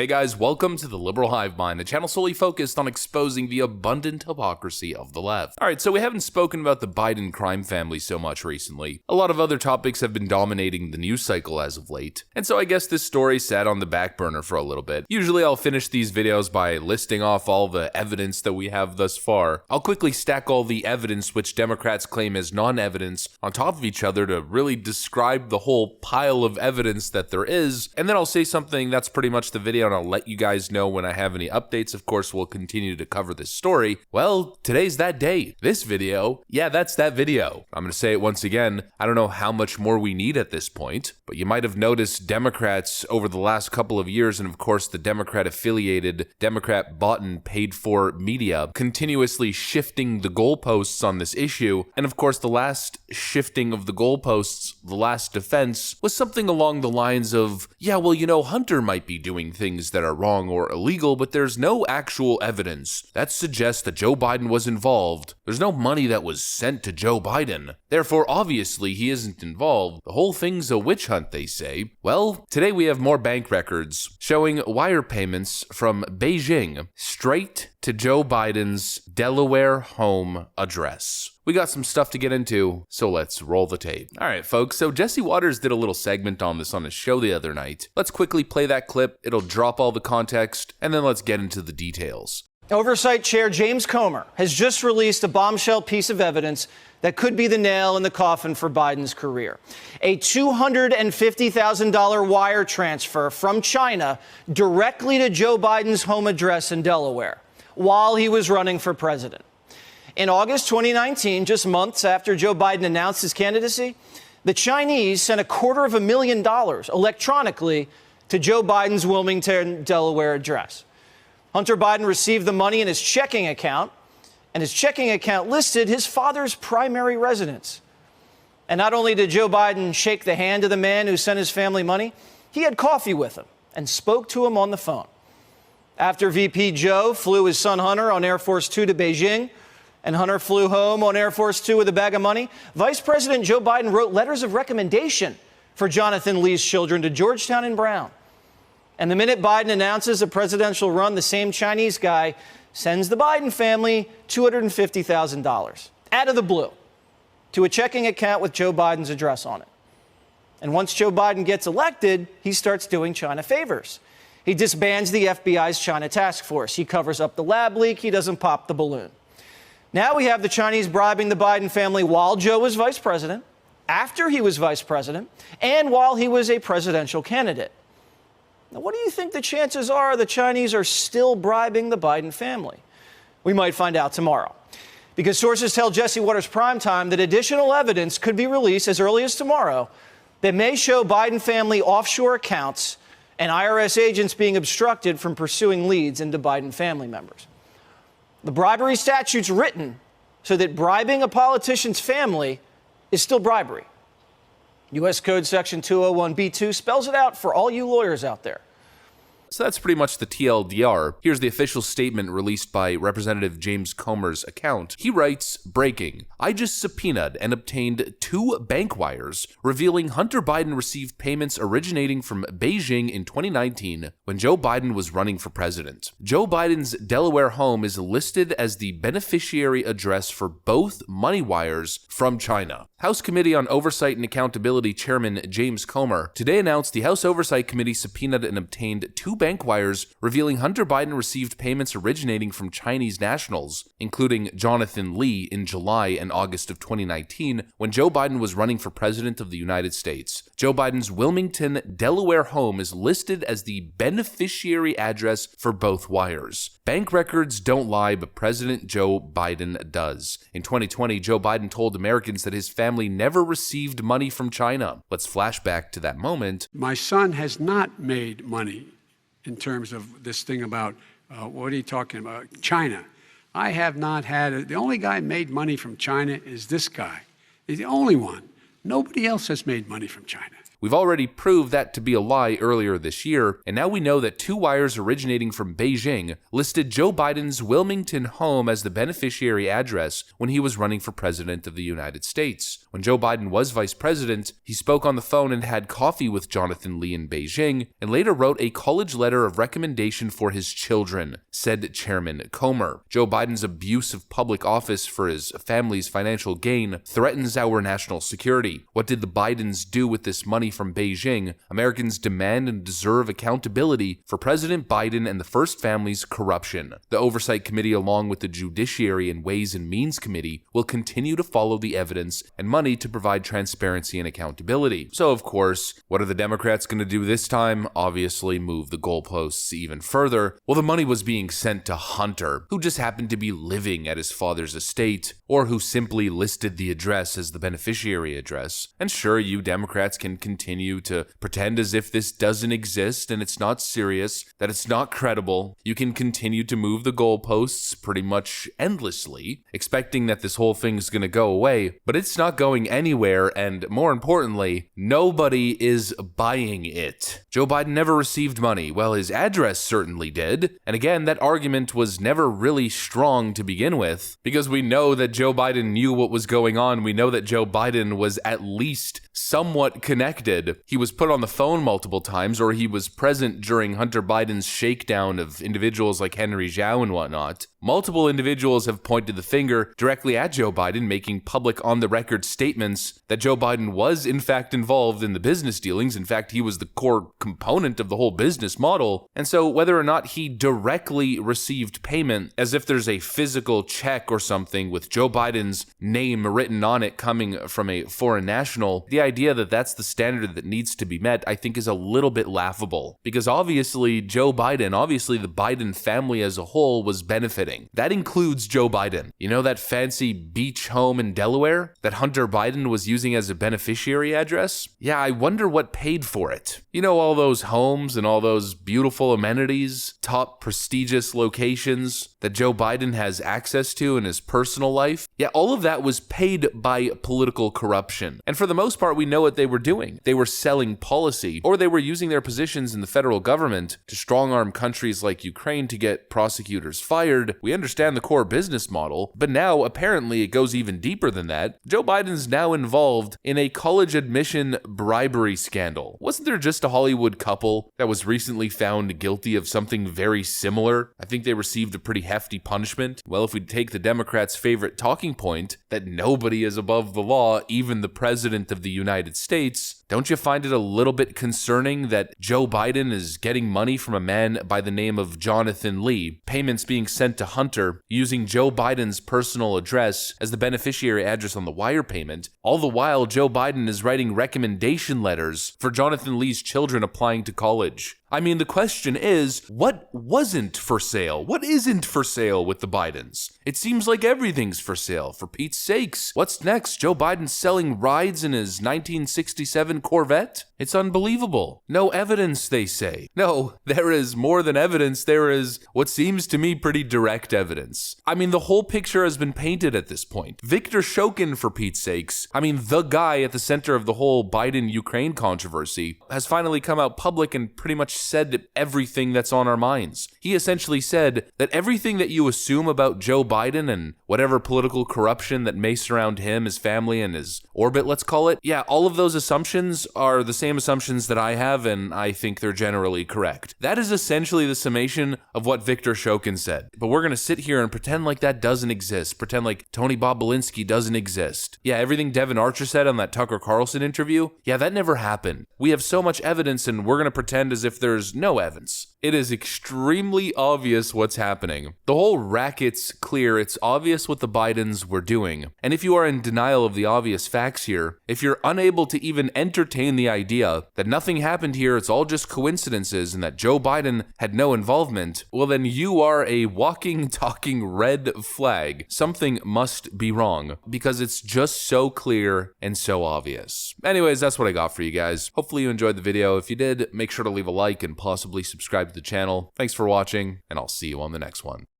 Hey guys, welcome to the Liberal Hive Mind, a channel solely focused on exposing the abundant hypocrisy of the left. Alright, so we haven't spoken about the Biden crime family so much recently. A lot of other topics have been dominating the news cycle as of late, and so I guess this story sat on the back burner for a little bit. Usually I'll finish these videos by listing off all the evidence that we have thus far. I'll quickly stack all the evidence which Democrats claim as non-evidence on top of each other to really describe the whole pile of evidence that there is, and then I'll say something that's pretty much the video and I'll let you guys know when I have any updates. Of course, we'll continue to cover this story. Well, today's that day. This video, yeah, that's that video. I'm gonna say it once again, I don't know how much more we need at this point, but you might have noticed Democrats over the last couple of years, and of course the Democrat-affiliated, Democrat-bought and paid-for media, continuously shifting the goalposts on this issue, and of course the last shifting of the goalposts, the last defense, was something along the lines of, yeah, well, you know, Hunter might be doing things that are wrong or illegal, but there's no actual evidence that suggests that Joe Biden was involved. There's no money that was sent to Joe Biden. Therefore, obviously, he isn't involved. The whole thing's a witch hunt, they say. Well, today we have more bank records showing wire payments from Beijing straight to Joe Biden's Delaware home address. We got some stuff to get into, so let's roll the tape. Alright folks, so Jesse Waters did a little segment on this on his show the other night. Let's quickly play that clip, it'll drop all the context, and then let's get into the details. Oversight Chair James Comer has just released a bombshell piece of evidence that could be the nail in the coffin for Biden's career. A $250,000 wire transfer from China directly to Joe Biden's home address in Delaware while he was running for president. In August 2019, just months after Joe Biden announced his candidacy, the Chinese sent $250,000 electronically to Joe Biden's Wilmington, Delaware address. Hunter Biden received the money in his checking account, and his checking account listed his father's primary residence. And not only did Joe Biden shake the hand of the man who sent his family money, he had coffee with him and spoke to him on the phone. After VP Joe flew his son Hunter on Air Force Two to Beijing, and Hunter flew home on Air Force Two with a bag of money, Vice President Joe Biden wrote letters of recommendation for Jonathan Lee's children to Georgetown and Brown. And the minute Biden announces a presidential run, the same Chinese guy sends the Biden family $250,000 out of the blue to a checking account with Joe Biden's address on it. And once Joe Biden gets elected, he starts doing China favors. He disbands the FBI's China task force. He covers up the lab leak. He doesn't pop the balloon. Now we have the Chinese bribing the Biden family while Joe was vice president, after he was vice president, and while he was a presidential candidate. Now, what do you think the chances are the Chinese are still bribing the Biden family? We might find out tomorrow, because sources tell Jesse Waters Primetime that additional evidence could be released as early as tomorrow that may show Biden family offshore accounts and IRS agents being obstructed from pursuing leads into Biden family members. The bribery statute's written so that bribing a politician's family is still bribery. U.S. Code Section 201B2 spells it out for all you lawyers out there. So that's pretty much the TLDR. Here's the official statement released by Representative James Comer's account. He writes, breaking, I just subpoenaed and obtained 2 bank wires revealing Hunter Biden received payments originating from Beijing in 2019 when Joe Biden was running for president. Joe Biden's Delaware home is listed as the beneficiary address for both money wires from China. House Committee on Oversight and Accountability Chairman James Comer today announced the House Oversight Committee subpoenaed and obtained 2 bank wires revealing Hunter Biden received payments originating from Chinese nationals, including Jonathan Lee in July and August of 2019 when Joe Biden was running for president of the United States. Joe Biden's Wilmington, Delaware home is listed as the beneficiary address for both wires. Bank records don't lie, but President Joe Biden does. In 2020, Joe Biden told Americans that his family never received money from China. Let's flash back to that moment. My son has not made money in terms of this thing about, what are you talking about? China. I have not had, the only guy made money from China is this guy. He's the only one. Nobody else has made money from China. We've already proved that to be a lie earlier this year, and now we know that 2 wires originating from Beijing listed Joe Biden's Wilmington home as the beneficiary address when he was running for president of the United States. When Joe Biden was vice president, he spoke on the phone and had coffee with Jonathan Lee in Beijing, and later wrote a college letter of recommendation for his children, said Chairman Comer. Joe Biden's abuse of public office for his family's financial gain threatens our national security. What did the Bidens do with this money from Beijing? Americans demand and deserve accountability for President Biden and the First Family's corruption. The Oversight Committee, along with the Judiciary and Ways and Means Committee, will continue to follow the evidence and money to provide transparency and accountability. So, of course, what are the Democrats going to do this time? Obviously, move the goalposts even further. Well, the money was being sent to Hunter, who just happened to be living at his father's estate, or who simply listed the address as the beneficiary address. And sure, you Democrats can continue to pretend as if this doesn't exist and it's not serious, that it's not credible. You can continue to move the goalposts pretty much endlessly, expecting that this whole thing's going to go away, but it's not going anywhere, and more importantly, nobody is buying it. Joe Biden never received money. Well, his address certainly did, and again, that argument was never really strong to begin with, because we know that Joe Biden knew what was going on. We know that Joe Biden was at least somewhat connected. He was put on the phone multiple times, or he was present during Hunter Biden's shakedown of individuals like Henry Zhao and whatnot. Multiple individuals have pointed the finger directly at Joe Biden, making public on-the-record statements that Joe Biden was in fact involved in the business dealings. In fact, he was the core component of the whole business model. And so whether or not he directly received payment, as if there's a physical check or something with Joe Biden's name written on it coming from a foreign national, the idea that that's the standard that needs to be met, I think is a little bit laughable. Because obviously Joe Biden, obviously the Biden family as a whole was benefiting. That includes Joe Biden. You know that fancy beach home in Delaware that Hunter Biden was using as a beneficiary address? Yeah, I wonder what paid for it. You know, all those homes and all those beautiful amenities, top prestigious locations that Joe Biden has access to in his personal life? Yeah, all of that was paid by political corruption. And for the most part, we know what they were doing. They were selling policy, or they were using their positions in the federal government to strong-arm countries like Ukraine to get prosecutors fired. We understand the core business model, but now apparently it goes even deeper than that. Joe Biden's now involved in a college admission bribery scandal. Wasn't there just a Hollywood couple that was recently found guilty of something very similar? I think they received a pretty hefty punishment. Well, if we take the Democrats' favorite talking point, that nobody is above the law, even the president of the United States, don't you find it a little bit concerning that Joe Biden is getting money from a man by the name of Jonathan Lee, payments being sent to Hunter using Joe Biden's personal address as the beneficiary address on the wire payment? All the while, Joe Biden is writing recommendation letters for Jonathan Lee's children applying to college. I mean, the question is, what wasn't for sale? What isn't for sale with the Bidens? It seems like everything's for sale, for Pete's sakes. What's next? Joe Biden selling rides in his 1967 Corvette? It's unbelievable. No evidence, they say. No, there is more than evidence. There is what seems to me pretty direct evidence. I mean, the whole picture has been painted at this point. Viktor Shokin, for Pete's sakes, I mean, the guy at the center of the whole Biden-Ukraine controversy, has finally come out public and pretty much said everything that's on our minds. He essentially said that everything that you assume about Joe Biden and whatever political corruption that may surround him, his family, and his orbit, let's call it, yeah, all of those assumptions are the same assumptions that I have, and I think they're generally correct. That is essentially the summation of what Viktor Shokin said. But we're going to sit here and pretend like that doesn't exist, pretend like Tony Bobolinsky doesn't exist. Yeah, everything Devin Archer said on that Tucker Carlson interview, yeah, that never happened. We have so much evidence, and we're going to pretend as if there's no evidence. It is extremely obvious what's happening. The whole racket's clear. It's obvious what the Bidens were doing. And if you are in denial of the obvious facts here, if you're unable to even entertain the idea that nothing happened here, it's all just coincidences, and that Joe Biden had no involvement, well then you are a walking, talking red flag. Something must be wrong, because it's just so clear and so obvious. Anyways, that's what I got for you guys. Hopefully you enjoyed the video. If you did, make sure to leave a like and possibly subscribe to the channel. Thanks for watching, and I'll see you on the next one.